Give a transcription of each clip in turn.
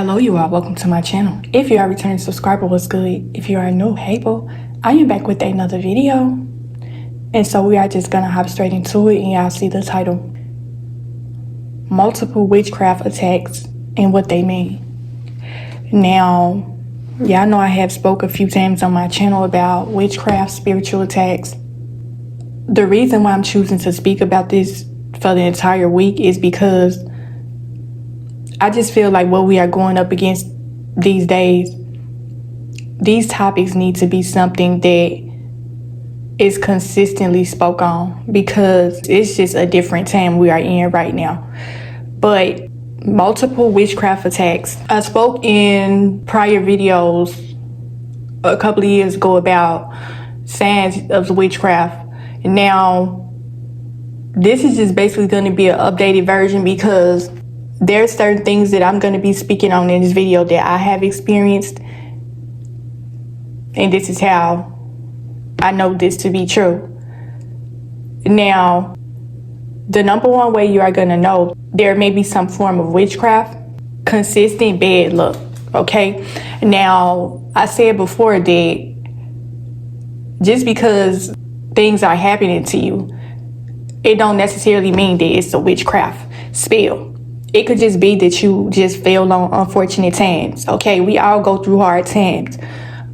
Hello you all, welcome to my channel. If you are a returning subscriber, what's good? If you are new, hey boo, I am back with another video. And so we are just gonna hop straight into it, and y'all see the title. Multiple witchcraft attacks and what they mean. Now, y'all know I have spoke a few times on my channel about witchcraft, spiritual attacks. The reason why I'm choosing to speak about this for the entire week is because I just feel like what we are going up against these days, these topics need to be something that is consistently spoke on, because it's just a different time we are in right now. But multiple witchcraft attacks. I spoke in prior videos a couple of years ago about signs of witchcraft. Now, this is just basically going to be an updated version, because there are certain things that I'm going to be speaking on in this video that I have experienced. And this is how I know this to be true. Now, the number one way you are going to know there may be some form of witchcraft, consistent bad luck, okay? Now, I said before that just because things are happening to you, it don't necessarily mean that it's a witchcraft spell. It could just be that you just fell on unfortunate times, okay? We all go through hard times,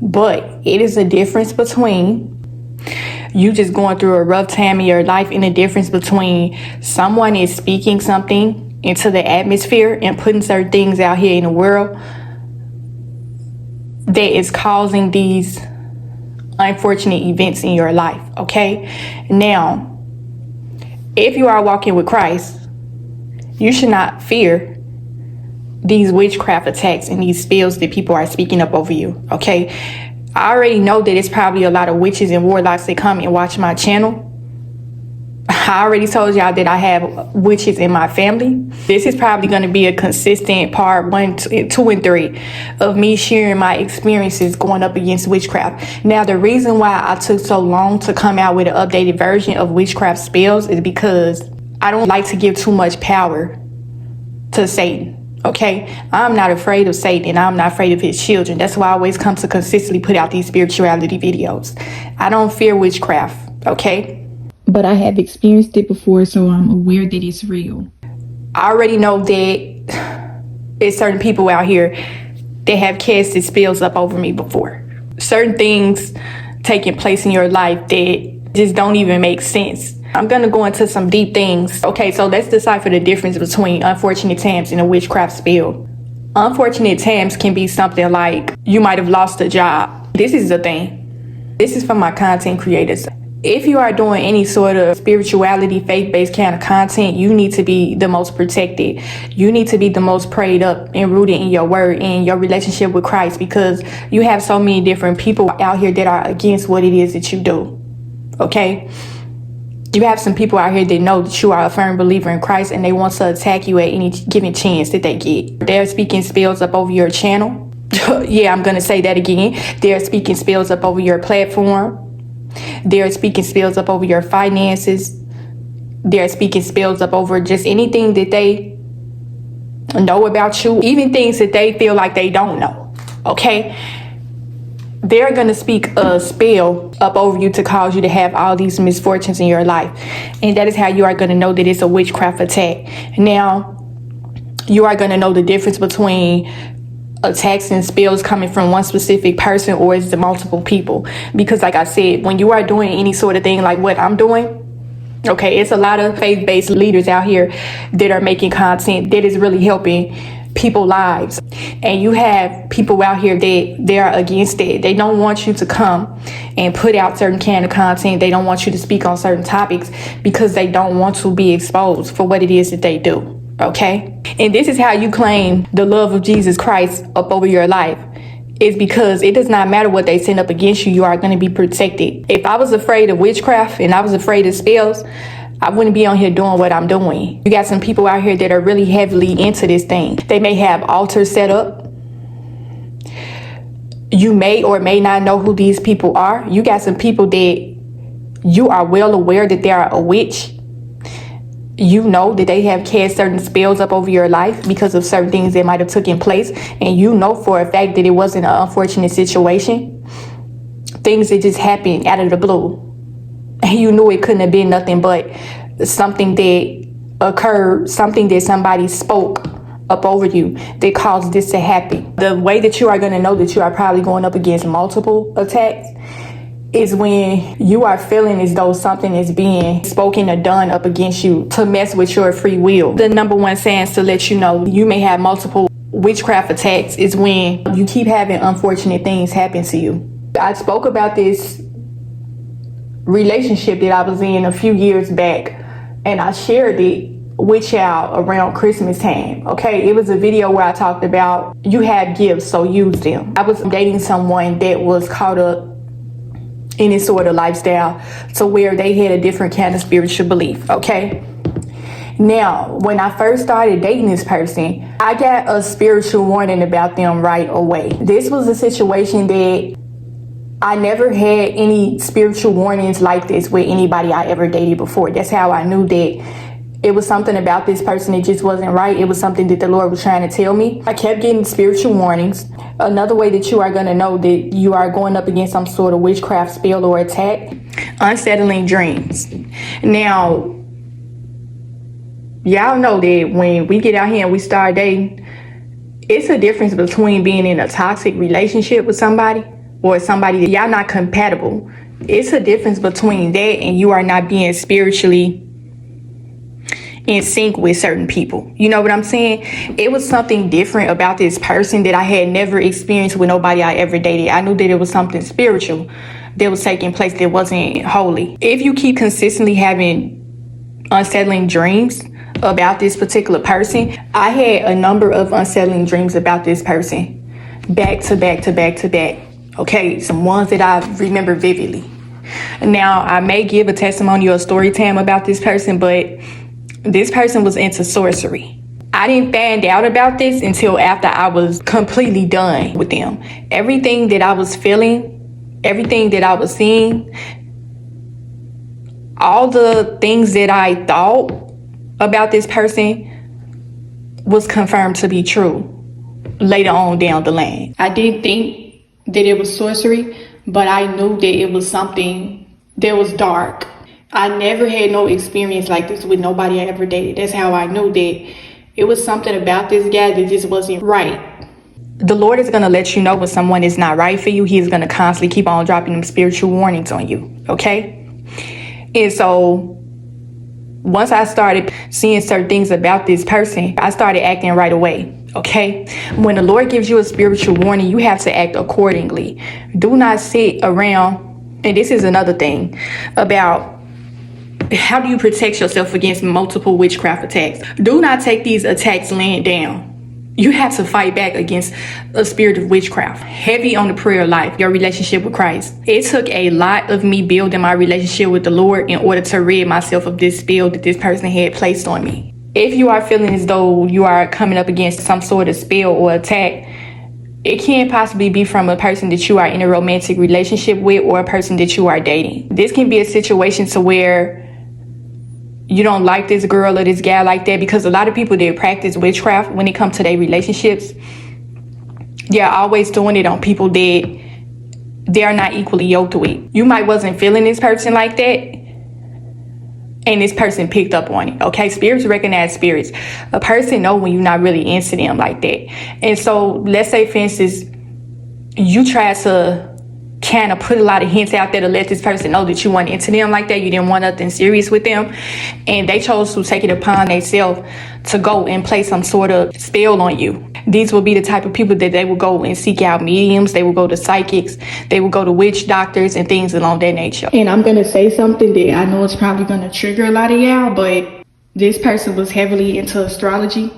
but it is a difference between you just going through a rough time in your life and the difference between someone is speaking something into the atmosphere and putting certain things out here in the world that is causing these unfortunate events in your life, okay? Now, if you are walking with Christ, you should not fear these witchcraft attacks and these spells that people are speaking up over you, okay? I already know that it's probably a lot of witches and warlocks that come and watch my channel. I already told y'all that I have witches in my family. This is probably going to be a consistent part 1, 2, and 3 of me sharing my experiences going up against witchcraft. Now, the reason why I took so long to come out with an updated version of witchcraft spells is because I don't like to give too much power to Satan, okay? I'm not afraid of Satan, and I'm not afraid of his children. That's why I always come to consistently put out these spirituality videos. I don't fear witchcraft, okay? But I have experienced it before, so I'm aware that it's real. I already know that there's certain people out here that have casted spells up over me before. Certain things taking place in your life that just don't even make sense. I'm going to go into some deep things. Okay, so let's decipher the difference between unfortunate times and a witchcraft spell. Unfortunate times can be something like you might have lost a job. This is the thing. This is for my content creators. If you are doing any sort of spirituality, faith-based kind of content, you need to be the most protected. You need to be the most prayed up and rooted in your word and your relationship with Christ, because you have so many different people out here that are against what it is that you do. Okay? You have some people out here that know that you are a firm believer in Christ, and they want to attack you at any given chance that they get. They're speaking spells up over your channel. Yeah, I'm going to say that again. They're speaking spells up over your platform. They're speaking spells up over your finances. They're speaking spells up over just anything that they know about you, even things that they feel like they don't know, okay? They're going to speak a spell up over you to cause you to have all these misfortunes in your life. And that is how you are going to know that it's a witchcraft attack. Now, you are going to know the difference between attacks and spells coming from one specific person or is the multiple people. Because like I said, when you are doing any sort of thing like what I'm doing, okay, it's a lot of faith-based leaders out here that are making content that is really helping people's lives, and you have people out here that they are against it. They don't want you to come and put out certain kind of content. They don't want you to speak on certain topics because they don't want to be exposed for what it is that they do, okay? And this is how you claim the love of Jesus Christ up over your life, is because it does not matter what they send up against you, you are going to be protected. If I was afraid of witchcraft and I was afraid of spells, I wouldn't be on here doing what I'm doing. You got some people out here that are really heavily into this thing. They may have altars set up. You may or may not know who these people are. You got some people that you are well aware that they are a witch. you know that they have cast certain spells up over your life because of certain things that might have taken place, and you know for a fact that it wasn't an unfortunate situation, things that just happened out of the blue, and you knew it couldn't have been nothing but something that occurred, something that somebody spoke up over you that caused this to happen. The way that you are going to know that you are probably going up against multiple attacks is when you are feeling as though something is being spoken or done up against you to mess with your free will. The number one signs to let you know you may have multiple witchcraft attacks is when you keep having unfortunate things happen to you. I spoke about this relationship that I was in a few years back, and I shared it with y'all around Christmas time. Okay, it was a video where I talked about you have gifts, so use them. I was dating someone that was caught up in this sort of lifestyle to where they had a different kind of spiritual belief. Okay, now when I first started dating this person, I got a spiritual warning about them right away. This was a situation that I never had any spiritual warnings like this with anybody I ever dated before. That's how I knew that it was something about this person that just wasn't right. It was something that the Lord was trying to tell me. I kept getting spiritual warnings. Another way that you are going to know that you are going up against some sort of witchcraft spell or attack, unsettling dreams. Now, y'all know that when we get out here and we start dating, it's a difference between being in a toxic relationship with somebody or somebody that y'all not compatible. It's a difference between that and you are not being spiritually in sync with certain people. You know what I'm saying? It was something different about this person that I had never experienced with nobody I ever dated. I knew that it was something spiritual that was taking place that wasn't holy. If you keep consistently having unsettling dreams about this particular person, I had a number of unsettling dreams about this person back to back to back to back. Okay, some ones that I remember vividly. Now, I may give a testimony or a story time about this person, but this person was into sorcery. I didn't find out about this until after I was completely done with them. Everything that I was feeling, everything that I was seeing, all the things that I thought about this person was confirmed to be true later on down the line. I didn't think that it was sorcery, but I knew that it was something that was dark. I never had no experience like this with nobody I ever dated. That's how I knew that it was something about this guy that just wasn't right. The Lord is going to let you know when someone is not right for you. He is going to constantly keep on dropping them spiritual warnings on you. Okay? And so once I started seeing certain things about this person, I started acting right away. Okay? When the Lord gives you a spiritual warning, you have to act accordingly. Do not sit around. And this is another thing about how do you protect yourself against multiple witchcraft attacks? Do not take these attacks laying down. You have to fight back against a spirit of witchcraft. Heavy on the prayer life, your relationship with Christ. It took a lot of me building my relationship with the Lord in order to rid myself of this spell that this person had placed on me. If you are feeling as though you are coming up against some sort of spell or attack, it can't possibly be from a person that you are in a romantic relationship with or a person that you are dating. This can be a situation to where you don't like this girl or this guy like that, because a lot of people that practice witchcraft, when it comes to their relationships, they're always doing it on people that they're not equally yoked with. You might wasn't feeling this person like that, and this person picked up on it. Okay, spirits recognize spirits. A person know when you're not really into them like that. And so let's say, for instance, you try to kind of put a lot of hints out there to let this person know that you weren't into them like that. You didn't want nothing serious with them. And they chose to take it upon themselves to go and play some sort of spell on you. These will be the type of people that they will go and seek out mediums. They will go to psychics. They will go to witch doctors and things along that nature. And I'm going to say something that I know is probably going to trigger a lot of y'all, but this person was heavily into astrology.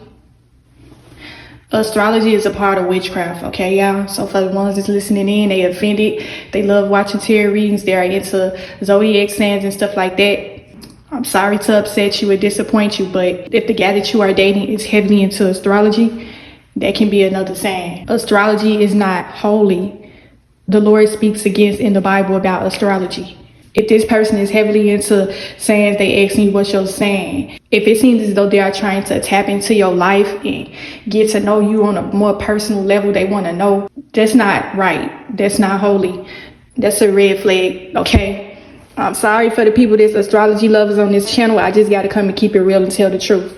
Astrology is a part of witchcraft, okay, y'all? So for the ones that's listening in, they offended. They love watching tarot readings. They're into zodiac signs and stuff like that. I'm sorry to upset you or disappoint you, but if the guy that you are dating is heavily into astrology, that can be another sign. Astrology is not holy. The Lord speaks against in the Bible about astrology. If this person is heavily into sayings, they ask me what's your saying. If it seems as though they are trying to tap into your life and get to know you on a more personal level, they want to know, that's not right. That's not holy. That's a red flag, okay? I'm sorry for the people that's astrology lovers on this channel. I just got to come and keep it real and tell the truth.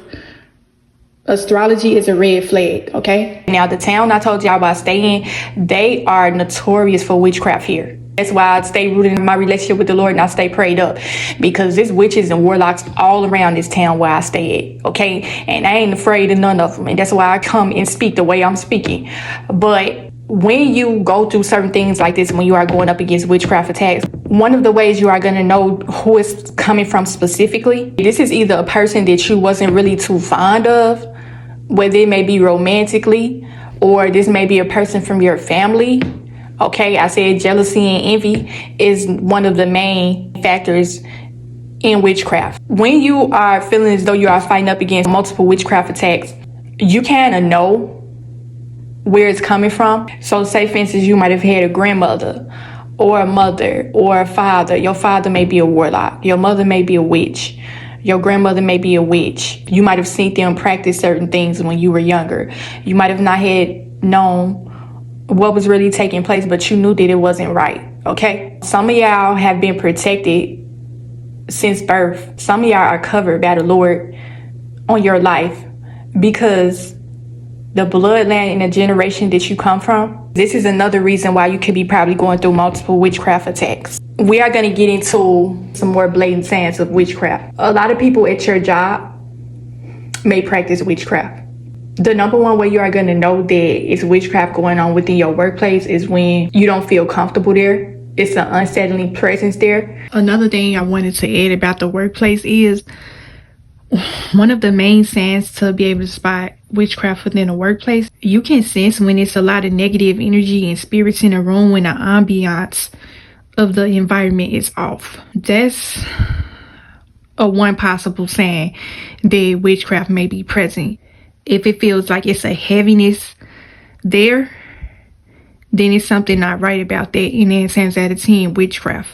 Astrology is a red flag, okay? Now, the town I told y'all about staying, they are notorious for witchcraft here. That's why I stay rooted in my relationship with the Lord and I stay prayed up, because there's witches and warlocks all around this town where I stay at, okay? And I ain't afraid of none of them. And that's why I come and speak the way I'm speaking. But when you go through certain things like this, when you are going up against witchcraft attacks, one of the ways you are going to know who it's coming from specifically, this is either a person that you wasn't really too fond of, whether it may be romantically, or this may be a person from your family. Okay, I said jealousy and envy is one of the main factors in witchcraft. When you are feeling as though you are fighting up against multiple witchcraft attacks, you kind of know where it's coming from. So say, for instance, you might have had a grandmother or a mother or a father. Your father may be a warlock. Your mother may be a witch. Your grandmother may be a witch. You might have seen them practice certain things when you were younger. You might have not had known what was really taking place, but you knew that it wasn't right, okay? Some of y'all have been protected since birth. Some of y'all are covered by the Lord on your life because the bloodline and the generation that you come from, this is another reason why you could be probably going through multiple witchcraft attacks. We are going to get into some more blatant signs of witchcraft. A lot of people at your job may practice witchcraft. The number one way you are going to know that it's witchcraft going on within your workplace is when you don't feel comfortable there. It's an unsettling presence there. Another thing I wanted to add about the workplace is one of the main signs to be able to spot witchcraft within a workplace. You can sense when it's a lot of negative energy and spirits in a room, when the ambiance of the environment is off. That's a one possible sign that witchcraft may be present. If it feels like it's a heaviness there, then it's something not right about that, and 9 times out of 10, witchcraft.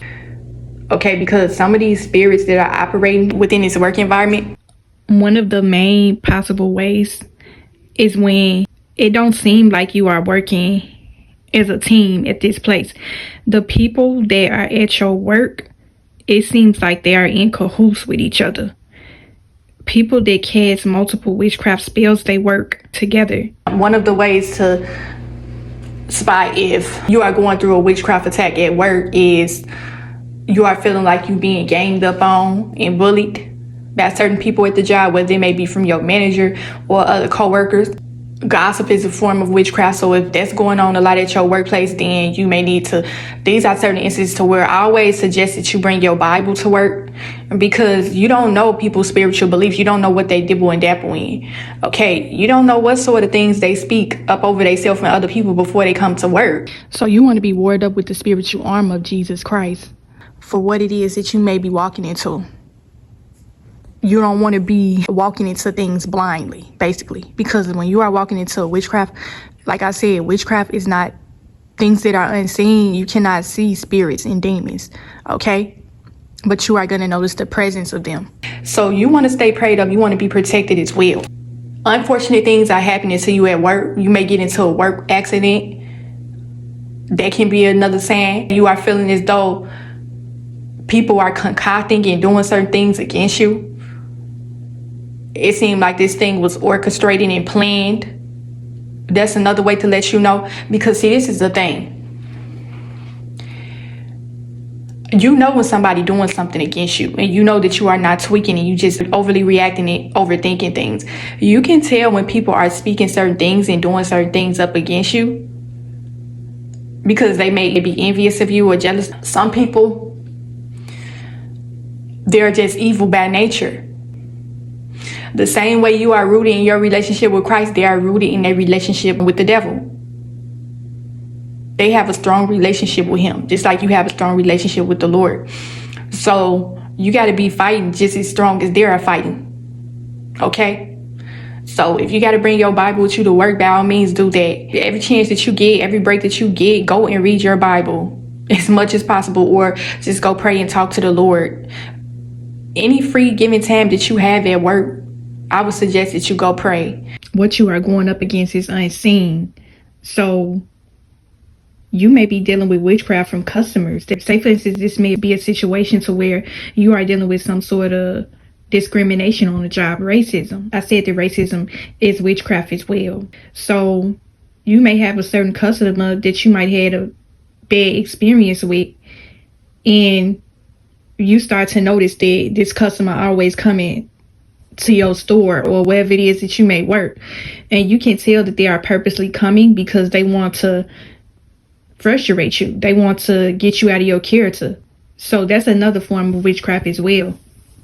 Okay, because some of these spirits that are operating within this work environment, one of the main possible ways is when it don't seem like you are working as a team at this place. The people that are at your work, it seems like they are in cahoots with each other. People that cast multiple witchcraft spells, they work together. One of the ways to spot if you are going through a witchcraft attack at work is you are feeling like you being ganged up on and bullied by certain people at the job, whether it may be from your manager or other co-workers. Gossip is a form of witchcraft, so if that's going on a lot at your workplace, then you may need to, these are certain instances to where I always suggest that you bring your Bible to work, because you don't know people's spiritual beliefs. You don't know what they dibble and dabble in, okay? You don't know what sort of things they speak up over themselves and other people before they come to work. So you want to be warded up with the spiritual armor of Jesus Christ for what it is that you may be walking into. You don't want to be walking into things blindly, basically, because when you are walking into witchcraft, like I said, witchcraft is not things that are unseen. You cannot see spirits and demons, okay? But you are going to notice the presence of them. So you want to stay prayed up. You want to be protected as well. Unfortunate things are happening to you at work. You may get into a work accident. That can be another sign. You are feeling as though people are concocting and doing certain things against you. It seemed like this thing was orchestrated and planned. That's another way to let you know, because see, this is the thing. You know when somebody doing something against you, and you know that you are not tweaking and you just overly reacting and overthinking things. You can tell when people are speaking certain things and doing certain things up against you because they may be envious of you or jealous. Some people, they're just evil by nature. The same way you are rooted in your relationship with Christ, they are rooted in their relationship with the devil. They have a strong relationship with him, just like you have a strong relationship with the Lord. So you got to be fighting just as strong as they are fighting. Okay? So if you got to bring your Bible with you to work, by all means do that. Every chance that you get, every break that you get, go and read your Bible. as much as possible, or just go pray and talk to the Lord. Any free given time that you have at work, I would suggest that you go pray. What you are going up against is unseen. So you may be dealing with witchcraft from customers. Say, for instance, this may be a situation to where you are dealing with some sort of discrimination on the job, racism. I said that racism is witchcraft as well. So you may have a certain customer that you might have had a bad experience with, and you start to notice that this customer always coming to your store or wherever it is that you may work, and you can tell that they are purposely coming because they want to frustrate you. They want to get you out of your character. So that's another form of witchcraft as well.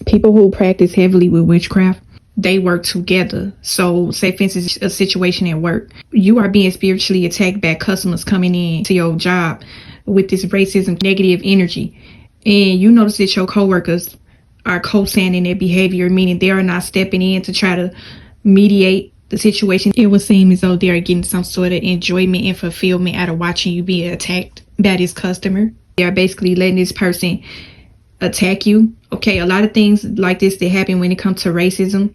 People who practice heavily with witchcraft, they work together. So say, for instance, a situation at work, you are being spiritually attacked by customers coming in to your job with this racism, negative energy, and you notice that your coworkers are co-signing their behavior, meaning they are not stepping in to try to mediate the situation. It would seem as though they are getting some sort of enjoyment and fulfillment out of watching you be attacked by this customer. They are basically letting this person attack you. Okay, a lot of things like this that happen when it comes to racism,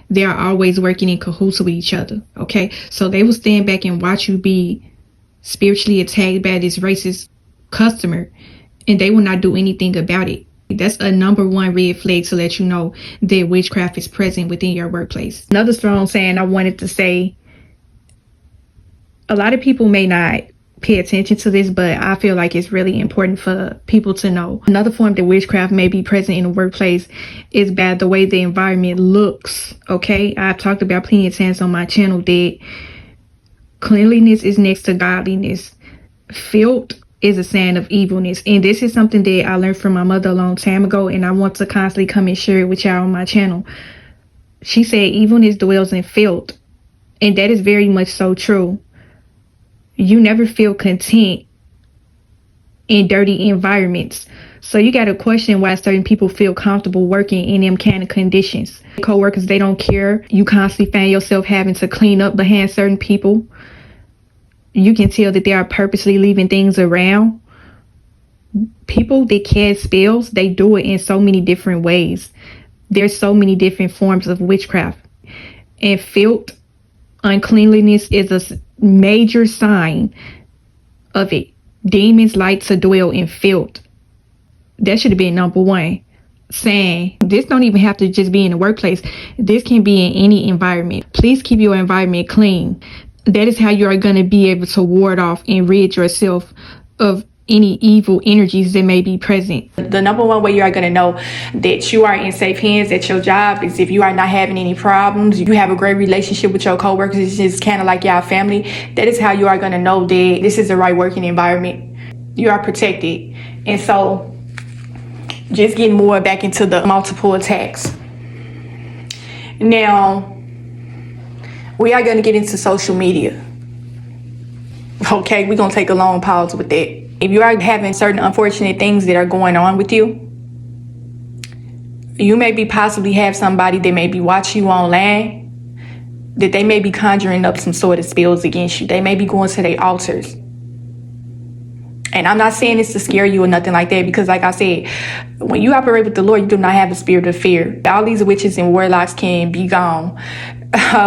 they are always working in cahoots with each other. Okay, so they will stand back and watch you be spiritually attacked by this racist customer, and they will not do anything about it. That's a number one red flag to let you know that witchcraft is present within your workplace. Another strong saying I wanted to say, a lot of people may not pay attention to this, but I feel like it's really important for people to know. Another form that witchcraft may be present in the workplace is by the way the environment looks. Okay, I've talked about plenty of times on my channel that cleanliness is next to godliness. Filth is a sign of evilness, and this is something that I learned from my mother a long time ago, and I want to constantly come and share it with y'all on my channel. She said evilness dwells in filth, and that is very much so true. You never feel content in dirty environments, so you got to question why certain people feel comfortable working in them kind of conditions. Co-workers, they don't care. You constantly find yourself having to clean up behind certain people. You can tell that they are purposely leaving things around. People that cast spells, they do it in so many different ways. There's so many different forms of witchcraft. And filth, uncleanliness is a major sign of it. Demons like to dwell in filth. That should have been number one. Saying this don't even have to just be in the workplace. This can be in any environment. Please keep your environment clean. That is how you are going to be able to ward off and rid yourself of any evil energies that may be present. The number one way you are going to know that you are in safe hands at your job is if you are not having any problems, you have a great relationship with your coworkers, it's just kind of like your family. That is how you are going to know that this is the right working environment. You are protected. And so just getting more back into the multiple attacks. Now, we are going to get into social media. Okay, we're going to take a long pause with that. If you are having certain unfortunate things that are going on with you, you may be possibly have somebody that may be watching you online, that they may be conjuring up some sort of spells against you. They may be going to their altars. And I'm not saying this to scare you or nothing like that, because like I said, when you operate with the Lord, you do not have a spirit of fear. All these witches and warlocks can be gone.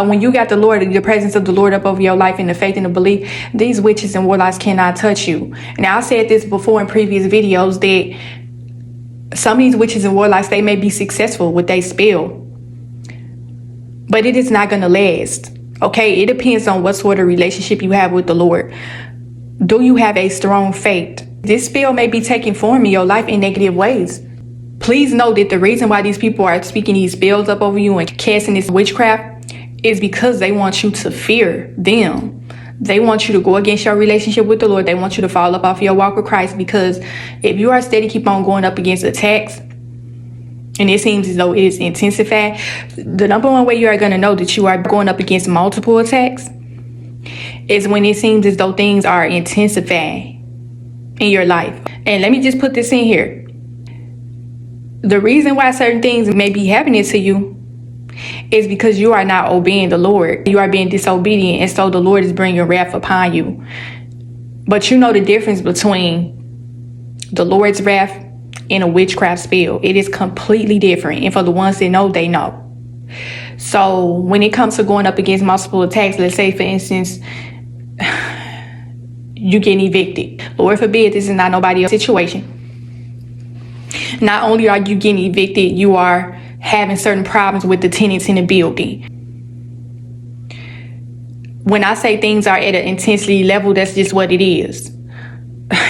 When you got the Lord, the presence of the Lord up over your life and the faith and the belief, these witches and warlocks cannot touch you. Now, I said this before in previous videos that some of these witches and warlocks, they may be successful with their spell, but it is not going to last. Okay, it depends on what sort of relationship you have with the Lord. Do you have a strong faith? This spell may be taking form in your life in negative ways. Please know that the reason why these people are speaking these spells up over you and casting this witchcraft is because they want you to fear them. They want you to go against your relationship with the Lord. They want you to fall up off your walk with Christ, because if you are steady, keep on going up against attacks, and it seems as though it is intensified, the number one way you are going to know that you are going up against multiple attacks is when it seems as though things are intensifying in your life. And let me just put this in here. The reason why certain things may be happening to you is because you are not obeying the Lord. You are being disobedient, and so the Lord is bringing wrath upon you. But you know the difference between the Lord's wrath and a witchcraft spell. It is completely different. And for the ones that know, they know. So when it comes to going up against multiple attacks, let's say, for instance, you getting evicted. Lord forbid, this is not nobody else's situation. Not only are you getting evicted, you are having certain problems with the tenants in the building. When I say things are at an intensity level, that's just what it is.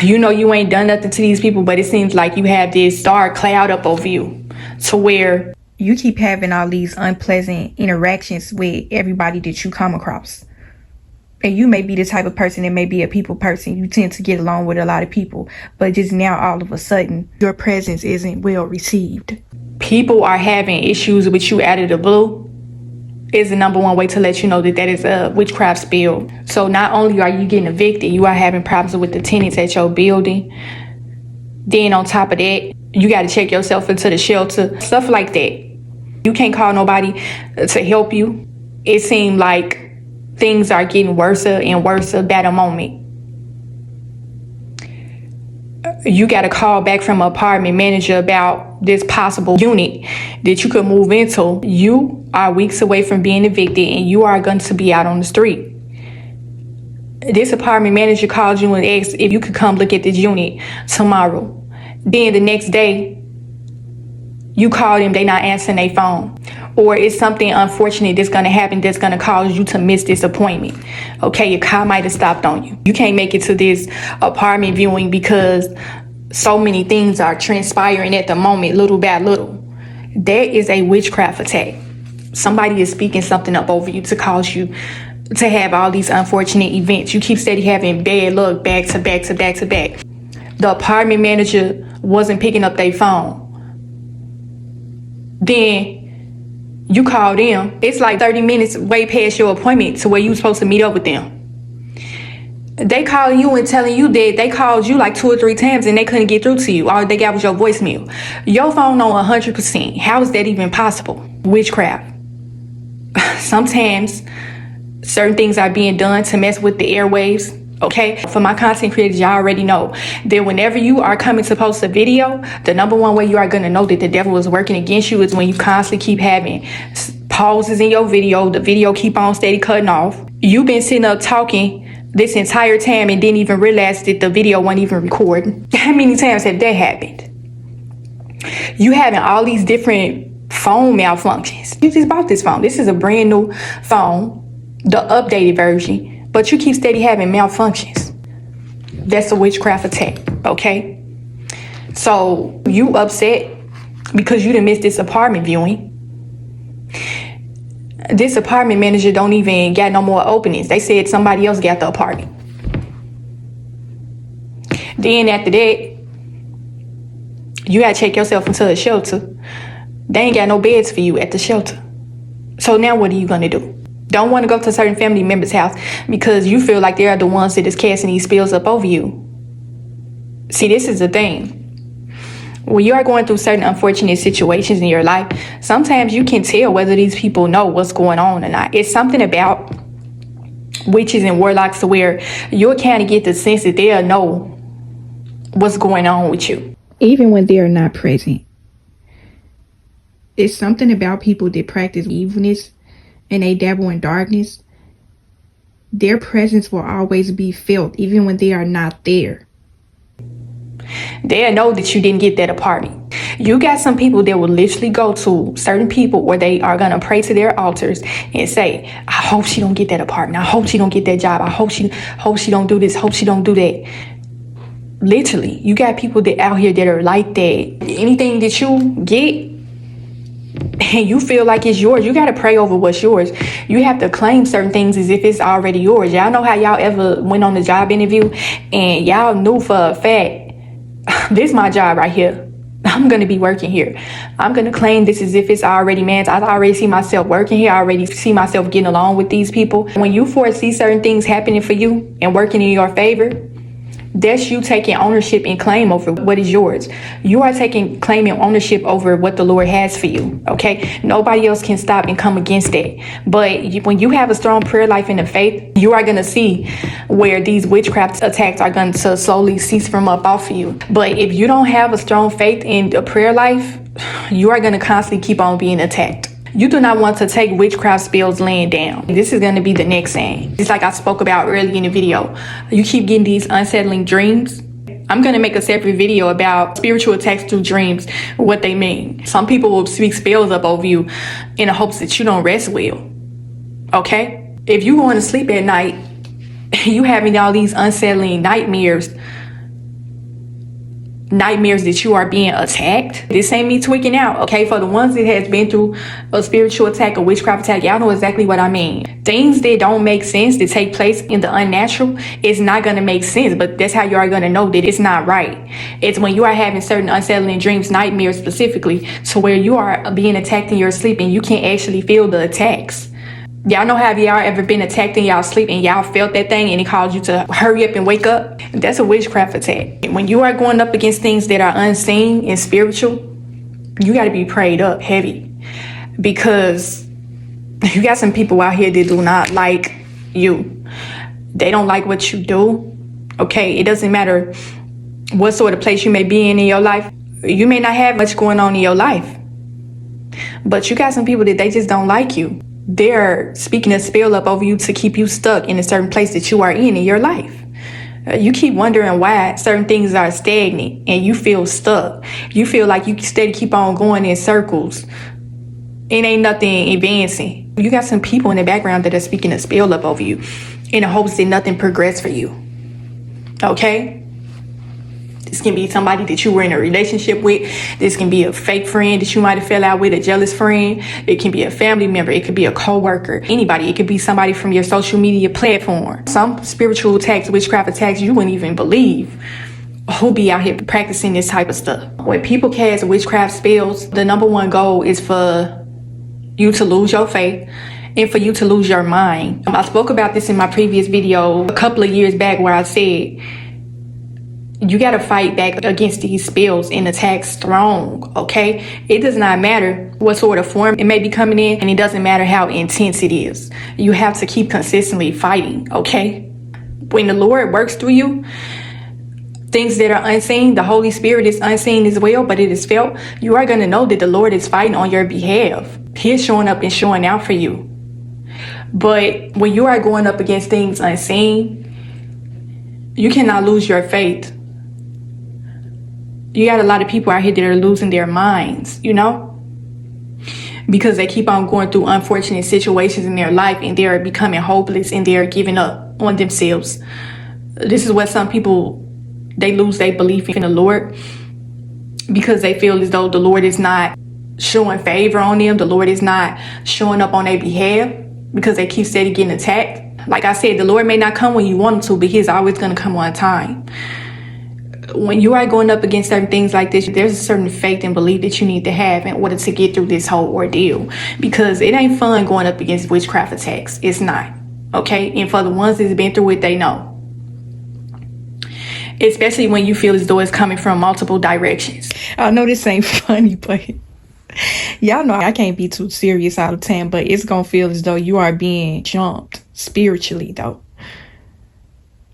You know you ain't done nothing to these people, but it seems like you have this dark cloud up over you to where you keep having all these unpleasant interactions with everybody that you come across. And you may be the type of person that may be a people person. You tend to get along with a lot of people. But just now, all of a sudden, your presence isn't well received. People are having issues with you out of the blue. Is the number one way to let you know that that is a witchcraft spell. So not only are you getting evicted, you are having problems with the tenants at your building. Then on top of that, you got to check yourself into the shelter. Stuff like that. You can't call nobody to help you. It seemed like things are getting worse and worse by the moment. You got a call back from an apartment manager about this possible unit that you could move into. You are weeks away from being evicted and you are going to be out on the street. This apartment manager called you and asked if you could come look at this unit tomorrow. Then the next day, you call them, they not answering their phone. Or it's something unfortunate that's going to happen that's going to cause you to miss this appointment. Okay, your car might have stopped on you. You can't make it to this apartment viewing because so many things are transpiring at the moment, little by little. That is a witchcraft attack. Somebody is speaking something up over you to cause you to have all these unfortunate events. You keep steady having bad luck back to back to back to back. The apartment manager wasn't picking up their phone. Then you call them. It's like 30 minutes way past your appointment to where you were supposed to meet up with them. They call you and telling you that they called you like 2 or 3 times and they couldn't get through to you. All they got was your voicemail. Your phone on 100%. How is that even possible? Witchcraft. Sometimes certain things are being done to mess with the airwaves. Okay, for my content creators, y'all already know that whenever you are coming to post a video, the number one way you are going to know that the devil is working against you is when you constantly keep having pauses in your video. The video keep on steady cutting off. You've been sitting up talking this entire time and didn't even realize that the video wasn't even recording. How many times have that happened? You having all these different phone malfunctions. You just bought this phone. This is a brand new phone, the updated version. But you keep steady having malfunctions. That's a witchcraft attack, okay? So you upset because you done missed this apartment viewing. This apartment manager don't even got no more openings. They said somebody else got the apartment. Then after that, you gotta check yourself into a shelter. They ain't got no beds for you at the shelter. So now what are you gonna do? Don't want to go to a certain family member's house because you feel like they are the ones that is casting these spells up over you. See, this is the thing. When you are going through certain unfortunate situations in your life, sometimes you can tell whether these people know what's going on or not. It's something about witches and warlocks to where you'll kind of get the sense that they'll know what's going on with you. Even when they're not present. It's something about people that practice evilness and they dabble in darkness. Their presence will always be felt even when they are not there. They'll know that you didn't get that apartment. You got some people that will literally go to certain people where they are going to pray to their altars and say, I hope she don't get that apartment. I hope she don't get that job. I hope she don't do this. Hope she don't do that. Literally, you got people that out here that are like that. Anything that you get and you feel like it's yours, you got to pray over what's yours. You have to claim certain things as if it's already yours. Y'all know how y'all ever went on the job interview and y'all knew for a fact, this is my job right here. I'm going to be working here. I'm going to claim this as if it's already mine. I already see myself working here. I already see myself getting along with these people. When you foresee certain things happening for you and working in your favor, That's you taking ownership and claim over what is yours. You are taking claim and ownership over what the Lord has for you. Okay, nobody else can stop and come against that. But when you have a strong prayer life and a faith, you are going to see where these witchcraft attacks are going to slowly cease from up off of you. But if you don't have a strong faith in a prayer life, you are going to constantly keep on being attacked. You do not want to take witchcraft spells laying down. This is going to be the next thing. Just like I spoke about earlier in the video. You keep getting these unsettling dreams. I'm going to make a separate video about spiritual attacks through dreams, what they mean. Some people will speak spells up over you in the hopes that you don't rest well. Okay? If you going to sleep at night, you having all these unsettling nightmares that you are being attacked. This ain't me tweaking out, okay? For the ones that has been through a spiritual attack, a witchcraft attack, y'all know exactly what I mean. Things that don't make sense, that take place in the unnatural, it's not gonna make sense, but that's how you are gonna know that it's not right. It's when you are having certain unsettling dreams, nightmares specifically, to where you are being attacked in your sleep and you can't actually feel the attacks. Y'all know, have y'all ever been attacked in y'all sleep and y'all felt that thing and it caused you to hurry up and wake up? That's a witchcraft attack. When you are going up against things that are unseen and spiritual, you got to be prayed up heavy, because you got some people out here that do not like you. They don't like what you do. Okay, it doesn't matter what sort of place you may be in your life. You may not have much going on in your life, but you got some people that they just don't like you. They're speaking a spell up over you to keep you stuck in a certain place that you are in your life. You keep wondering why certain things are stagnant and you feel stuck. You feel like you steady keep on going in circles. It ain't nothing advancing. You got some people in the background that are speaking a spell up over you in the hopes that nothing progress for you. Okay? This can be somebody that you were in a relationship with. This can be a fake friend that you might have fell out with, a jealous friend. It can be a family member. It could be a coworker, anybody. It could be somebody from your social media platform. Some spiritual attacks, witchcraft attacks, you wouldn't even believe who be out here practicing this type of stuff. When people cast witchcraft spells, the number one goal is for you to lose your faith and for you to lose your mind. I spoke about this in my previous video a couple of years back, where I said, you got to fight back against these spells and attacks strong, okay? It does not matter what sort of form it may be coming in, and it doesn't matter how intense it is. You have to keep consistently fighting, okay? When the Lord works through you, things that are unseen, the Holy Spirit is unseen as well, but it is felt. You are going to know that the Lord is fighting on your behalf. He's showing up and showing out for you. But when you are going up against things unseen, you cannot lose your faith. You got a lot of people out here that are losing their minds, you know, because they keep on going through unfortunate situations in their life and they're becoming hopeless and they're giving up on themselves. This is what some people, they lose their belief in the Lord because they feel as though the Lord is not showing favor on them. The Lord is not showing up on their behalf because they keep steady getting attacked. Like I said, the Lord may not come when you want him to, but he's always going to come on time. When you are going up against certain things like this, there's a certain faith and belief that you need to have in order to get through this whole ordeal, because it ain't fun going up against witchcraft attacks. It's not. Okay? And for the ones that's been through it, they know. Especially when you feel as though it's coming from multiple directions. I know this ain't funny, but y'all know I can't be too serious all the time, but it's going to feel as though you are being jumped spiritually, though.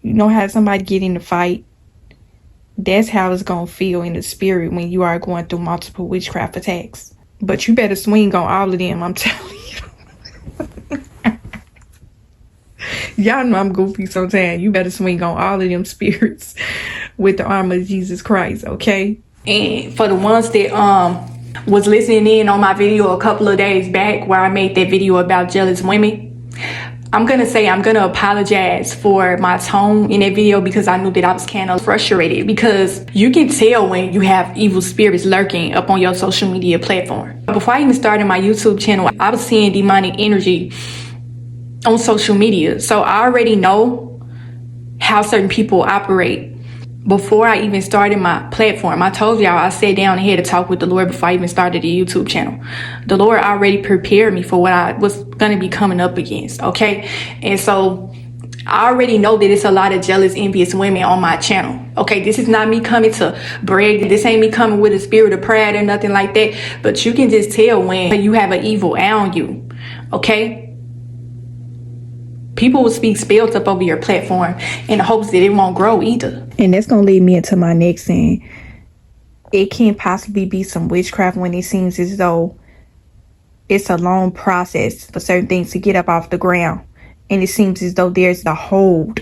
You know how somebody get in the fight? That's how it's going to feel in the spirit when you are going through multiple witchcraft attacks. But you better swing on all of them, I'm telling you. Y'all know I'm goofy sometimes. You better swing on all of them spirits with the arm of Jesus Christ, okay? And for the ones that was listening in on my video a couple of days back where I made that video about jealous women, I'm going to apologize for my tone in that video, because I knew that I was kind of frustrated, because you can tell when you have evil spirits lurking up on your social media platform. Before I even started my YouTube channel, I was seeing demonic energy on social media. So I already know how certain people operate. Before I even started my platform, I told y'all I sat down and had to talk with the Lord before I even started the YouTube channel. The Lord already prepared me for what I was going to be coming up against, okay? And so I already know that it's a lot of jealous, envious women on my channel. Okay, this is not me coming to brag. This ain't me coming with a spirit of pride or nothing like that. But you can just tell when you have an evil eye on you. Okay? People will speak spells up over your platform in the hopes that it won't grow either. And that's going to lead me into my next thing. It can possibly be some witchcraft when it seems as though it's a long process for certain things to get up off the ground. And it seems as though there's the hold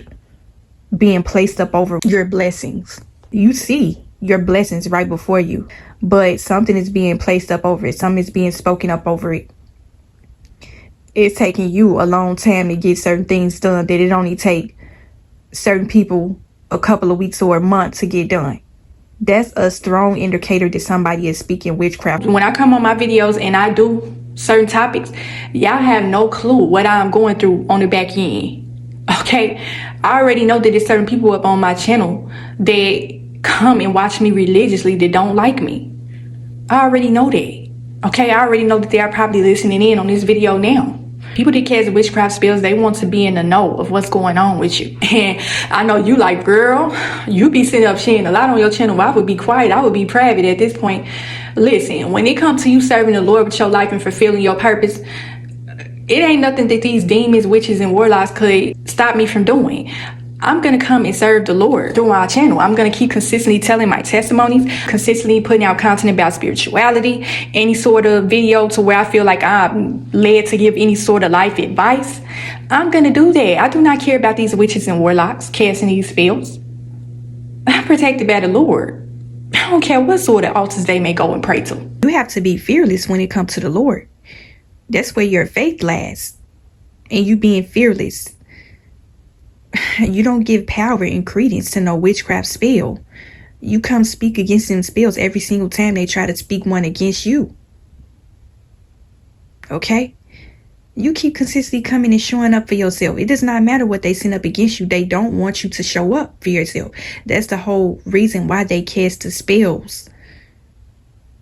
being placed up over your blessings. You see your blessings right before you, but something is being placed up over it. Something is being spoken up over it. It's taking you a long time to get certain things done that it only take certain people a couple of weeks or a month to get done. That's a strong indicator that somebody is speaking witchcraft. When I come on my videos and I do certain topics, y'all have no clue what I'm going through on the back end. Okay? I already know that there's certain people up on my channel that come and watch me religiously that don't like me. I already know that. Okay? I already know that they are probably listening in on this video now. People that cast witchcraft spells, they want to be in the know of what's going on with you. And I know you like, girl, you be sitting up sharing a lot on your channel. I would be quiet. I would be private at this point. Listen, when it comes to you serving the Lord with your life and fulfilling your purpose, it ain't nothing that these demons, witches, and warlocks could stop me from doing. I'm going to come and serve the Lord through my channel. I'm going to keep consistently telling my testimonies, consistently putting out content about spirituality, any sort of video to where I feel like I'm led to give any sort of life advice. I'm going to do that. I do not care about these witches and warlocks casting these spells. I'm protected by the Lord. I don't care what sort of altars they may go and pray to. You have to be fearless when it comes to the Lord. That's where your faith lies. And you being fearless. You don't give power and credence to no witchcraft spell. You come speak against them spells every single time they try to speak one against you. Okay? You keep consistently coming and showing up for yourself. It does not matter what they send up against you. They don't want you to show up for yourself. That's the whole reason why they cast the spells.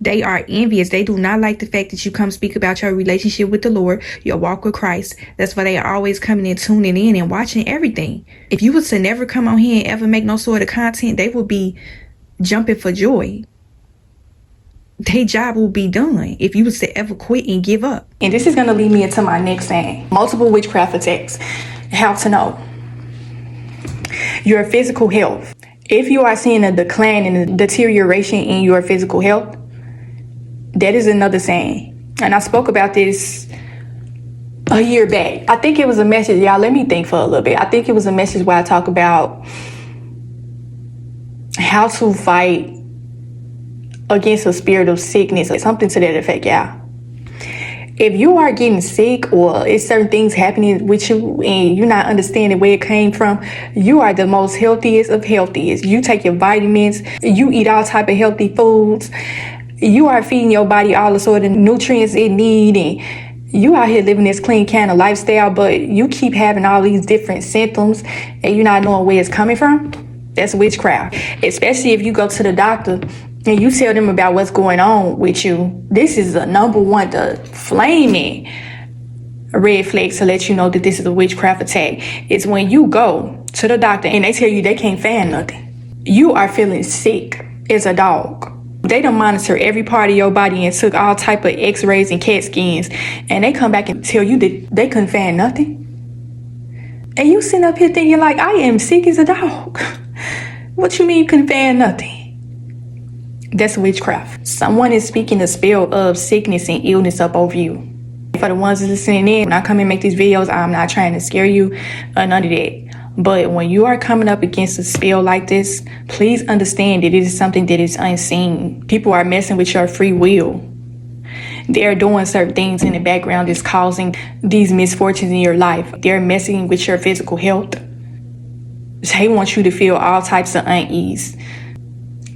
They are envious. They do not like the fact that you come speak about your relationship with the Lord, your walk with Christ. That's why they are always coming and tuning in and watching everything. If you was to never come on here and ever make no sort of content, they will be jumping for joy. Their job will be done if you was to ever quit and give up. And this is going to lead me into my next thing. Multiple witchcraft attacks. How to know. Your physical health. If you are seeing a decline and a deterioration in your physical health, that is another sign. And I spoke about this a year back. I think it was a message. Y'all, let me think for a little bit. I think it was a message where I talk about how to fight against a spirit of sickness or something to that effect, y'all. If you are getting sick or it's certain things happening with you and you're not understanding where it came from, you are the most healthiest of healthiest. You take your vitamins, you eat all type of healthy foods. You are feeding your body all the sort of nutrients it needs, and you out here living this clean kind of lifestyle, but you keep having all these different symptoms and you're not knowing where it's coming from. That's witchcraft. Especially if you go to the doctor and you tell them about what's going on with you. This is the number one, the flaming red flag to let you know that this is a witchcraft attack. It's when you go to the doctor and they tell you they can't find nothing. You are feeling sick as a dog. They done monitor every part of your body and took all type of x-rays and CAT scans, and they come back and tell you that they couldn't find nothing. And you sitting up here thinking like, I am sick as a dog. What you mean you couldn't find nothing? That's witchcraft. Someone is speaking a spell of sickness and illness up over you. For the ones listening in, when I come and make these videos, I'm not trying to scare you or none of that. But when you are coming up against a spell like this, please understand that it is something that is unseen. People are messing with your free will. They're doing certain things in the background that's causing these misfortunes in your life. They're messing with your physical health. They want you to feel all types of unease.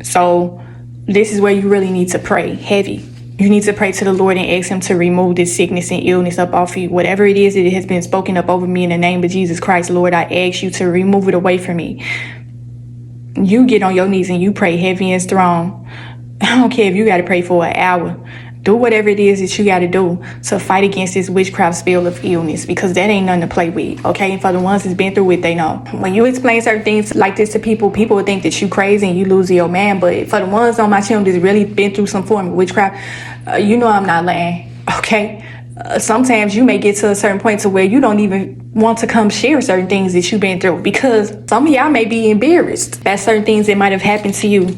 So this is where you really need to pray heavy. You need to pray to the Lord and ask him to remove this sickness and illness up off you. Whatever it is that it has been spoken up over me in the name of Jesus Christ, Lord, I ask you to remove it away from me. You get on your knees and you pray heavy and strong. I don't care if you got to pray for an hour, Do whatever it is that you got to do to fight against this witchcraft spell of illness, because that ain't nothing to play with, okay? And for the ones that's been through it, they know. When you explain certain things like this to people, people will think that you crazy and you losing your man. But for the ones on my channel that's really been through some form of witchcraft, you know I'm not lying, okay? Sometimes you may get to a certain point to where you don't even want to come share certain things that you've been through, because some of y'all may be embarrassed that certain things that might have happened to you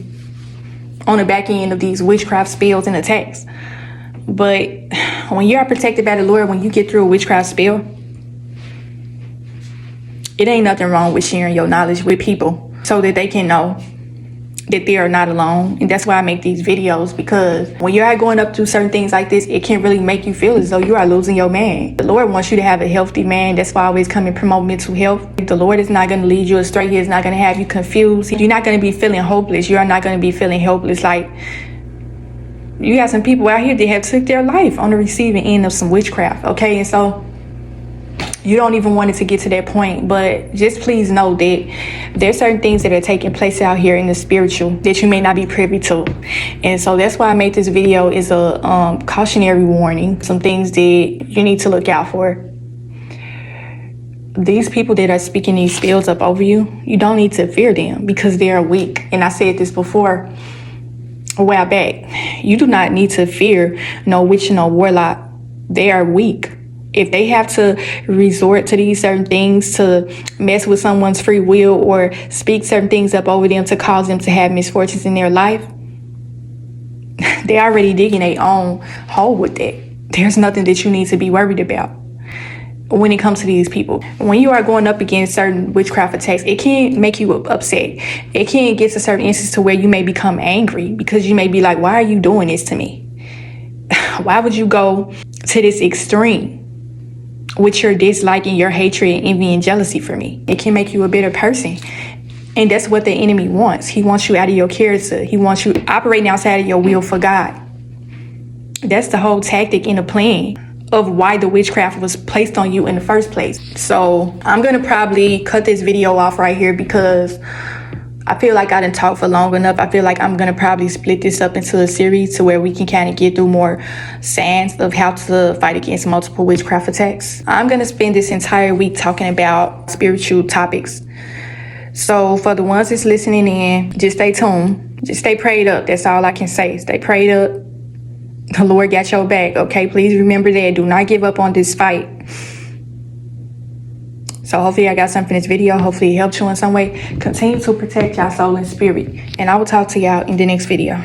on the back end of these witchcraft spells and attacks. But when you are protected by the Lord, when you get through a witchcraft spell, it ain't nothing wrong with sharing your knowledge with people so that they can know that they are not alone. And that's why I make these videos, because when you are going up through certain things like this, it can really make you feel as though you are losing your man. The Lord wants you to have a healthy man. That's why I always come and promote mental health. The Lord is not going to lead you astray. He is not going to have you confused. You're not going to be feeling hopeless. You are not going to be feeling helpless. Like, you got some people out here that have took their life on the receiving end of some witchcraft, okay? And so you don't even want it to get to that point, but just please know that there's certain things that are taking place out here in the spiritual that you may not be privy to. And so that's why I made this video, is a cautionary warning, some things that you need to look out for. These people that are speaking these spells up over you, you don't need to fear them because they are weak. And I said this before a while back. You do not need to fear no witch, no warlock. They are weak. If they have to resort to these certain things to mess with someone's free will or speak certain things up over them to cause them to have misfortunes in their life, they're already digging their own hole with that. There's nothing that you need to be worried about when it comes to these people. When you are going up against certain witchcraft attacks, it can make you upset. It can get to certain instances to where you may become angry, because you may be like, why are you doing this to me? Why would you go to this extreme with your dislike and your hatred and envy and jealousy for me? It can make you a bitter person. And that's what the enemy wants. He wants you out of your character. He wants you operating outside of your will for God. That's the whole tactic in the plan of why the witchcraft was placed on you in the first place. So I'm gonna probably cut this video off right here, because I feel like I didn't talk for long enough. I feel like I'm gonna probably split this up into a series to where we can kind of get through more signs of how to fight against multiple witchcraft attacks. I'm gonna spend this entire week talking about spiritual topics. So for the ones that's listening in, just stay tuned. Just stay prayed up. That's all I can say. Stay prayed up. The Lord got your back, okay? Please remember that. Do not give up on this fight. So hopefully I got something in this video. Hopefully it helped you in some way. Continue to protect your soul and spirit. And I will talk to y'all in the next video.